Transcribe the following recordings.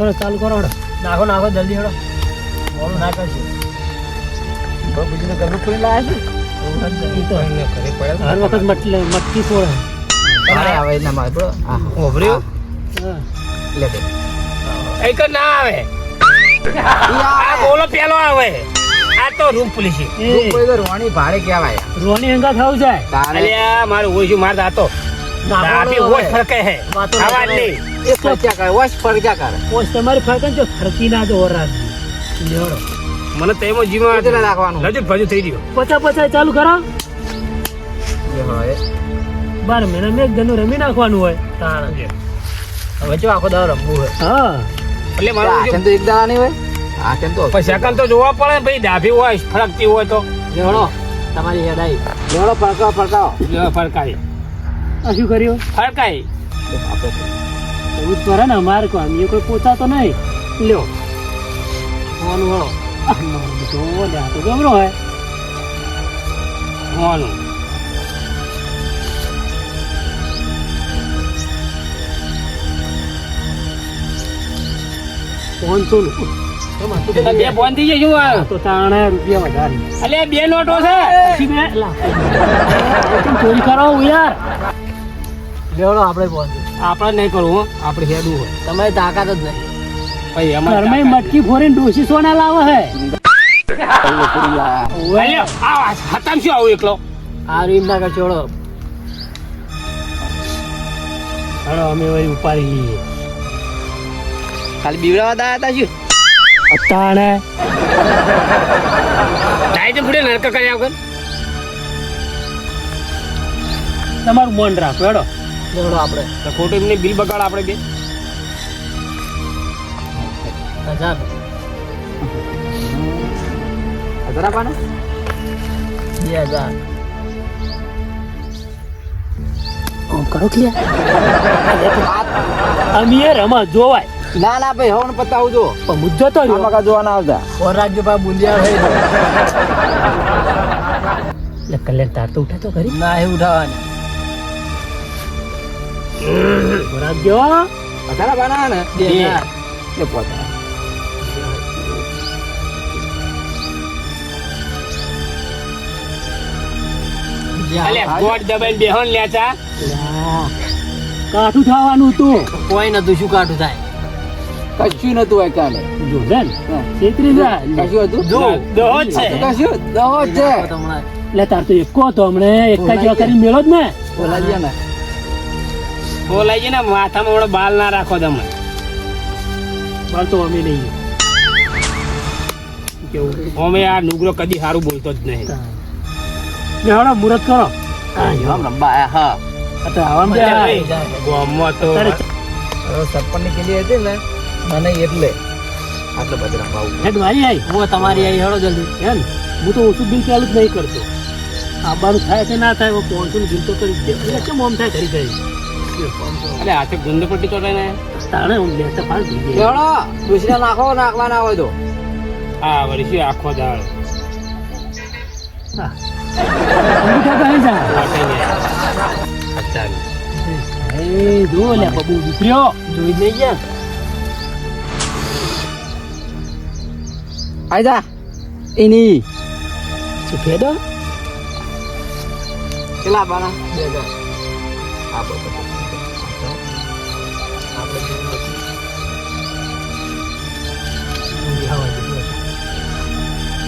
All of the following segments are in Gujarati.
કરો ચાલુ કરો હડો. નાખો નાખો જલ્દી હડો. મોડું ના કરશે. બીજું તો ઘરનું ખોલી લાયા છે. ઈ તો એને ઘરે પડ્યા હર વખત મટકી ફોડે. તમારે આવે એના માં બરો હા ઓભર્યું હા. લે દે એક ના આવે આ બોલો પેલો આવે આ તો રૂમ પોલીસ છે એ કોઈ તો રોણી ભાડે કહેવાય રોની હંગા થાવ જાય. તારે અલ્યા મારું ઓછું માર દાતો દાતી ઓછ ફરકે હે વાતો ના આવાજ કરો. નહીં એ ફરક્યા કરે વશ ફરક્યા કરે પોસ્ટ તમારી ફરકન જો ફરકી ના જો ઓરાજ લેવડો. મને તો એમાં જીવા કેટલા નાખવાનું લજુ ભજુ થઈ ગયો પચા ચાલુ કરો. એ હોય 12 મહિના મેં એક જણનું રમી નાખવાનું હોય તાણ. હવે જો આખો દાવ રમવું હોય હા એટલે મારું આખેમ ઓછું તો એક દાડા નહીં હોય આખેમ તો પછી સેકન્ડ તો જોવા પડે ને ભાઈ ડાભી હોય ફરકતી હોય તો લેવડો તમારી હેડ આવી. લેવડો ફરકાવો ફરકાવો ફરકાય આ શું કર્યું? ફરકાય આપણે એવું જ કરે ને અમારે કોઈ અમે કોઈ પોતાતો નહીં. લ્યો હોવાનું હળો. જો લે આ તો ગમરો હોય. હોવાનું પાંચસો નું બે ફોન થઈ જાય શું આ? તો તાણે રૂપિયા વધારે. અલ્યા બે નોટો છે પછી બે લા. કેમ ચોરી કરો યાર? લેવડો આપણે પહોંચે. આપણે નહીં કરવું હો. આપણે હેડવું હોય તમારી તાકાત જ નહીં. ભાઈ અમારે ઘરમાં મટકી ફોરીને ડોસી સોના લાવે હે. અલ્યા આ હતામ શું આવું એકલો આ રીમ ના કચોડો. હળો અમે વળી ઉપાડી લઈએ. ખાલી બીવડાવા દાયા હતા શું અતાણે ડાયટ ફૂડે નરક કર્યા વગર તમારું મન રાખો હેડો. લેવડો આપણે તો ખોટું એમને બિલ બગાડ આપણે બે 1000 હજાર આપવાના 2000 ઓમ કરો ક્લિયર. અમે રમત જોવાય ના ના ભાઈ હવે પતાવું જો પણ મુદ્દો તો રહ્યો. આમાં જોવાના આવતા રાજ્ય પા બુંદિયા હોય એટલે કલ્યાણ તાર તો ઉઠે તો ખરી ના એ ઉઠાવાની રાજ્ય પતાના બાના ને 2000 એ પોતા અલ્યા ગોળ દબાઈને બેહોન લેતા કાઠું થવાનું તું કોઈ નતું શું કાઠું થાય કશું નતું હોય કાલે જો ને છેતરી જા કશું હતું જો દહો જ છે કશું દહો જ છે એટલે તાર તો એકો હતો હમણે એક જેવા કરી મેળો જ ને બોલા ગયા ને બોલાય છે ને માથામાં હમણાં બાલ ના રાખો તમે બાર તો અમે નહીં કેવું અમે આ નુગરો કદી સારું બોલતો જ નહીં ને હળો મુરત કરો આમ રંબા આયા હા તો આવામાં ગામમાં તો સરપંચ ની કેલી હતી ને મને એટલે આટલો બધો રંબાવું હેડ મારી આવી હું તમારી આવી હેડો જલ્દી હે ને હું તો ઓછું બિલ ચાલુ જ નહીં કરતો આબાનું થાય કે ના થાય 500 નું બિલ તો કરી જ દે એટલે કેમ ઓમ થાય કરી કરી અરે હાથે ગુંદ પટ્ટી ચોટે ને તાણે હું લેતા પાડ થઈ ગઈ લેવડો દુસરા નાખો નાખવાના હોય તો હા વળી શું આખો દાળ હા અંગૂઠા કહે જા વાટે ને અચ્છા એ જો લે બબુ દીકરીઓ જોઈ નહીં ગયા આયદા એની શું ફેદો કેટલા બાના 2000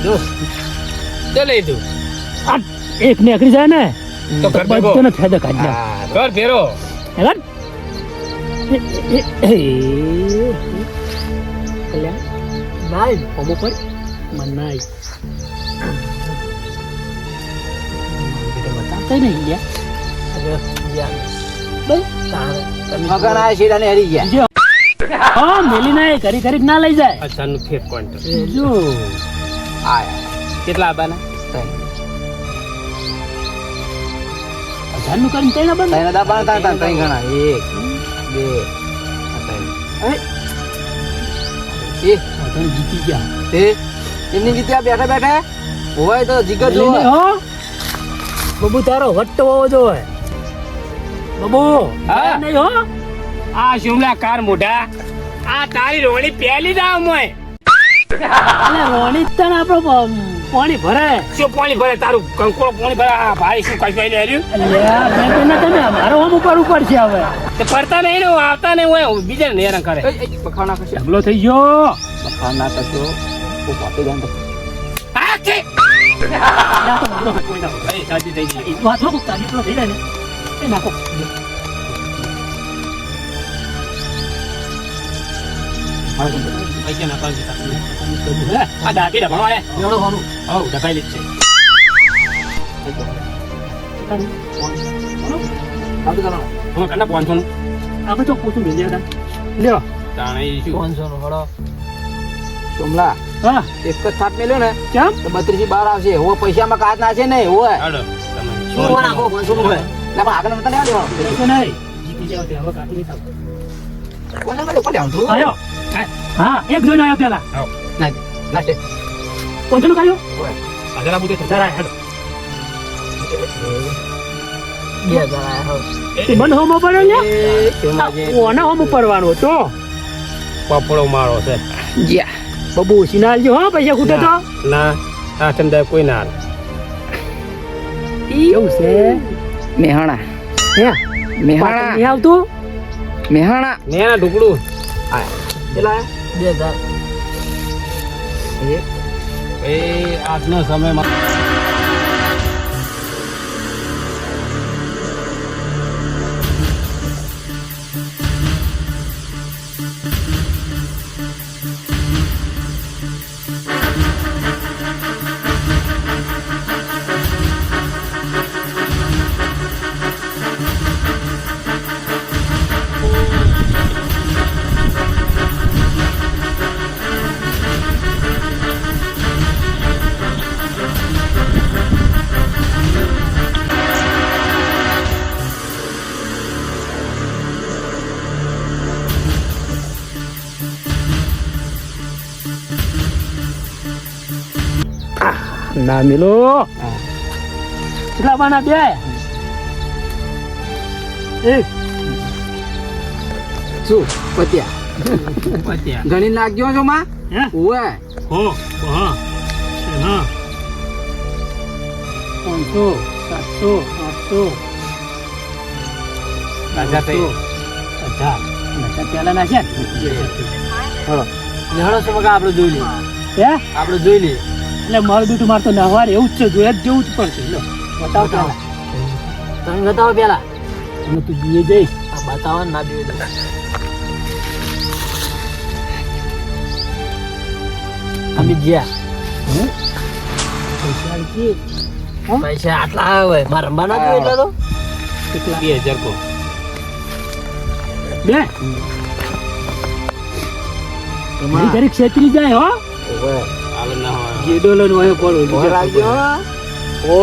જો ચાલ લીધું આ એક નીકળી જાય ને તો કર દેવો બધોને ફેદો કાઢી જા કર ફેરો હેગન કલ્યાણ નાઈ હોમો પર મનાઈ બતાવતા નહીં ગયા મગન આ શીડા ને હરી ગયા હા મેલી ના કરી કરી ના લઈ જાય અચ્છા નું ફેર પોઈન્ટ જો આયા કેટલા આબાના 1000 નું કરીને તૈના બંધ તૈના દા બાના તા તઈ ઘણા 1 2 એ તમે જીતી ગયા તે એમની જીત્યા બેઠા બેઠા હોય તો જીગર જો મેલી નહીં હો બબુ તારો વટ્ટ હોવો જોઈએ બબુ હા? નહીં હો આ શિમલા કાર મોઢા આ તારી રોણી પહેલી દાવ મોય એટલે રોણી જ તને આપણો પાણી ભરે. શું પાણી ભરે તારું કંકોળો પાણી ભરે આ ભાઈ શું કશું એને હર્યું અલ્યા મેં તને તમે અમારો આમ ઉપર છે હવે. તે ફરતા નહીં ને આવતા નહીં હોય બીજાને હેરાન કરે બખાવ ના કરશો ઢગલો થઈ ગયો. બખાવ ના કરશો હું પાપે જાણ તો હા છે નાખો, ઢગલો કોઈ નાખો. એ સાચી થઈ ગઈ એ વાત નાખો, તારી પેલો થઈ જાય ને એ નાખો. પૈસા નાખવાનું છે. આ દાબી ડભાણો હે એવડો ઘણું. હવ ડકાઈ લીધ છે આવતું કરો હું કરના 500 નું આપણે તો પૂછું ભેજ્યા હતા. લ્યો. તાણે શું 500 નો હળો સોમલા હા એક જ થાપ મેલ્યો ને કેમ? તો 32 12 આવશે હવે પૈસામાં કાચ ના છે ને હોય હાલો તમે શું નાખો 500 નું હોય. એટલે પણ આગળ નતા લેવા દેવા પૈસા નહીં. જીતી જાવ તે હવે કાઢી લેતા આવો. કોને મળે કોને આવતું આયો. હા એક જોઈને આવ્યો પેલા. ના લાસ્ટ 500 નું કાઢ્યો. આગળ બુતે જરા હેડો. 2000 આયા હો તે બંધ હોમ ઉપર ને ઓના હોમ ઉપરવાનો તો પપડો મારો છે જ્યા બબુ સિનાલજો હો પૈસા ખૂટે તો. ના આ ચંદા કોઈ ના હાલે. એવું છે મેહાણા હે મેહાણા નહીં આવતું. મેહાણા ને આ ઢુકડું કેટલા 2000 એ આજનો સમયમાં ના મિલો કેટલા બાના બે એક શું પત્યા પત્યા ગણી નાખજો છો માં હે ઓય હો હા હા 500 700 800 રાજા થઈ 1000 પેલા ના છે હળો નેહળો સમગા આપણે જોઈ લઈએ હે આપણે જોઈ લઈએ એટલે મારું બેટું મારતો નહવાર એવું જ છે જોયા જ જેવું જ પડશે લો બતાવ પેલા તમે બતાવો પેલા અને તું જીએ જઈશ આ બતાવો ને ના જોઈ દો અમે જ્યા પૈસા આલજે. પૈસા આટલા આવે મારા રંબા ના જોઈએ એટલા તો કેટલા 2000 કો બે ઘડી ઘડી ક્ષેત્રી જાય હો ઓય હાલ ના હોય જે ડોલર નો કોલ ઓય રાખજો ઓ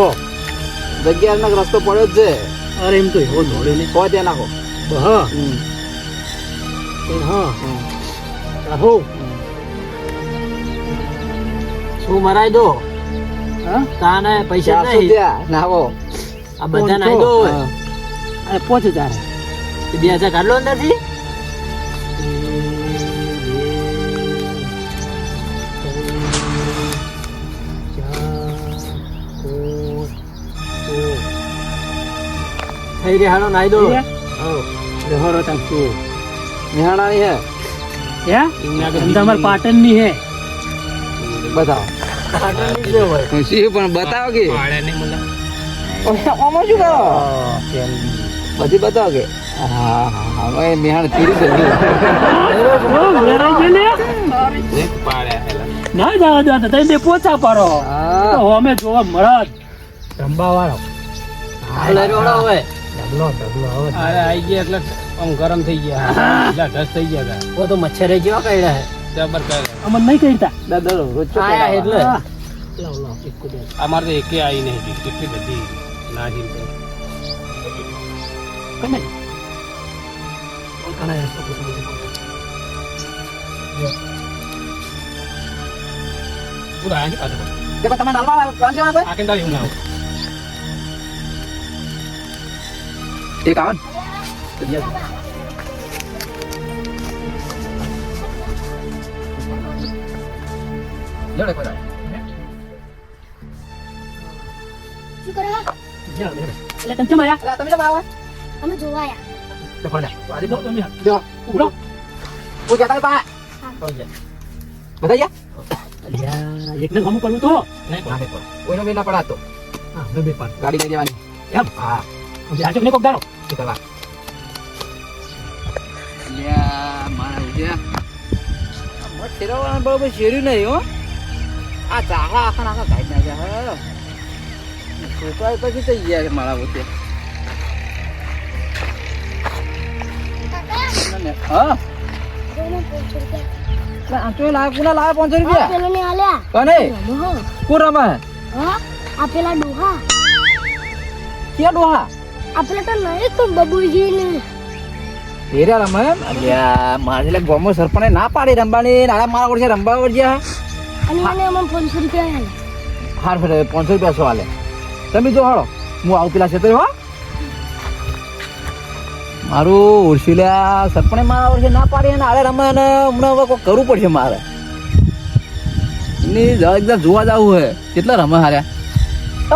જગ્યા ના રસ્તો પડ્યો જ છે અરે એમ તો એવો દોડે ને કો ત્યાં નાખો હા હા આહો શું મરાઈ દો હા તાને પૈસા નહીં નાખો આ બધા નાઈ દો અને 5000 2000 કાઢલો અંદરથી થઈ રે હાલો નાઈ દો લહરો તક તું નિહાણા ની હે તમાર પાટણ ની હે બતાવો ખુશી પણ બતાવો કે પાડે નહીં મને ઓમાં શું કરો બધી બતાવો કે હા હા હવે નિહાણ તીરી દે એક પાડે હેલા ના જાવ દો તો તમે બે પોચા પાડો હા તો અમે જોવા મળત રંબા વાળો હવે ઢગલો હવે અરે આઈ ગયા એટલે આમ ગરમ થઈ ગયા એટલે ઢસ થઈ ગયા હતા ઓ તો મચ્છરે જેવા કઈડા હે જબર કરે અમને નહીં કહેતા દાદા રોજ આયા એટલે લાવ લાવ એક કુડે અમારે તો એકે આવી નહીં કેટલી બધી નાજી કમે ઓળખાણા હે સબ પૂરા આજી પાછો દેખો તમે નાલવા કોણ છે આપે આ કેમ તારી હું ના એક આવ જોડે બધા શું કરો? એટલે તમે કેમ આયા? અલા તમે કેમ આવો અમે જોવા આયા. તો ભલે. આજે તો તમે જો ઉભરો. કોઈ જતા પા બધા ગયા અલ્યા, એકને ઘણું પડવું તો નહીં ના નહીં કોઈનો બી ના પડાતો હા બે બે પાડ ગાડી લઈ જવાની એમ હા આજે આજો ને કોક દાડો શું કરવા લ્યા મારા ઉજ્યા મત શેરવાનું બરોબર શેર્યું નહીં હો આ ચાહા આખા આખા કાઢી નાખ્યા હા છોકરા પછી થઈ ગયા મારા પોતે કાકા, હા જો મને 500 રૂપિયા. આટલો લાવ કોના લાવે 500 આ રૂપિયા પેલો ને આલ્યા. કને રમો. કોણ રમે હા, આ પેલા ડોહા. ક્યાં ડોહા આ પેલા તો નહીં તો બબુજી ને. હેરા રમે એમ અલ્યા મારે એટલે ગોમો સરપંચે ના પાડી રમવાની નાના મારા ઓળશે રમવા વળ્યા અને એને અમને 500 રૂપિયા આલ્યા. હાર ફેરે 500 રૂપિયા સો હાલે તમે જો હાલો હું આવું પેલા ક્ષેત્રે હો મારું ઉર્શિલા સરપંચે મારા વર્ષે ના પાડી અને હારે રમે અને હમણાં હવે કોઈ કરવું પડશે મારે એની એકદમ જોવા જવું હોય કેટલા રમે હાર્યા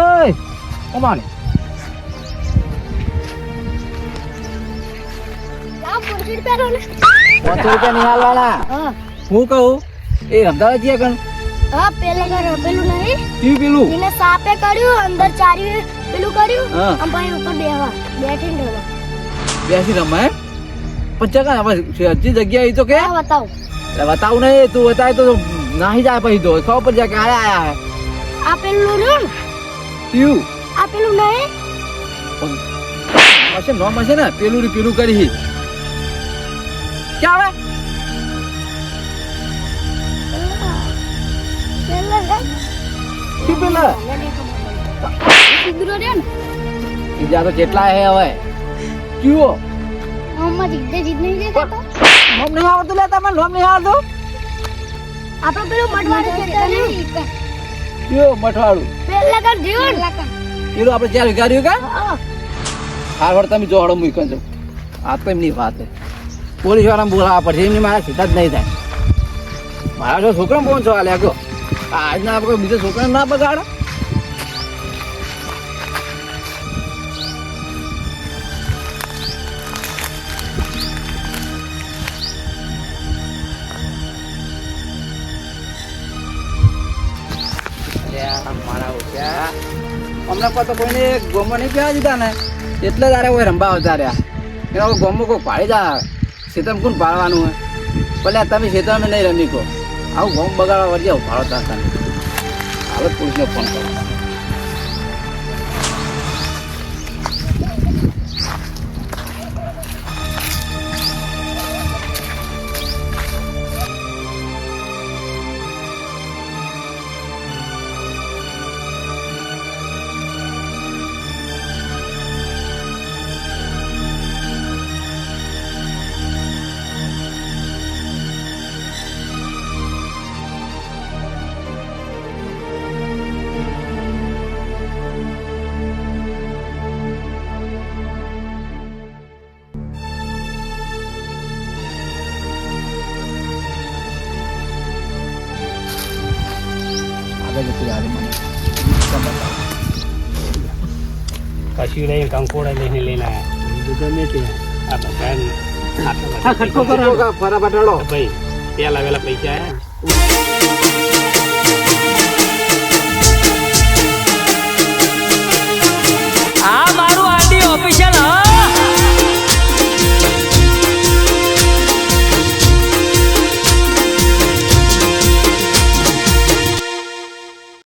ઓય કમાને લાવ 500 રૂપિયા લો ને. 500 રૂપિયા નહીં હાલવાના હા, હું કહું એ રમતા છીએ કણ હા, પેલા ઘર પેલું નહીં. કયું પેલું એને સાપે કર્યું, અંદર ચાર્યું, પેલું કર્યું, હા. અને પછી ઉપર બેઠીને રહેવા. બેસી રમે પણ ચકા હવે હજી જગ્યા એ તો કે હા, બતાવો. એટલે બતાવું નહીં તું બતાવે તો નાહી જાય પછી તો ખબર પડી જાય કે આયા આયા આ પેલું રહ્યું ને, કયું આ પેલું નહીં. હશે નોમ હશે ને પેલું ને પેલું કરી ક્યાં આવે પેલા છે. શું પેલા સિંદૂરો રહ્યો ને, બીજા તો કેટલા હે હવે કયો આમાં જીત નહીં દેખાતો. નોમ નહીં આવડતું લે તમે નોમ નહીં આવડતું આપણે પેલું મટવાડું ખેતર નહીં. કયો મઠવાડું પેલા કર રહ્યું ને. પેલું આપણે ચાર વીઘા રહ્યું કા હા. હાર વડ તમે જોડો મૂકી જો આ તો એમની વાત છે પોલીસ વાળાને બોલાવવા પડશે એમની મારા સીધા જ નહીં થાય મારા જો છોકરા પહોંચો હાલે આગો આજના આપણે બીજા છોકરાને ના બગાડે મારા ઓછા હમણાં પર તો કોઈને ગોમો નહીં પીવા દીધા ને એટલે તારે કોઈ રંબા આવતા રહ્યા એના ગોમો કોઈ પાડી જા શેતમ કોણ પાડવાનું હોય ભલે તમે શેતરમાં નહીં રમી કહો આવું ગોમ બગાડવા વળજે ભાડો તાર હવે પોલીસને ફોન કરો આગળ જતું યાર મને કશું નહીં કંકોડા લઈને લઈને આવ્યા ગમે તે આ બધા હા ખટકો કરો ફટાફટ હેડો ભાઈ પેલા વેલા પૈસા આયા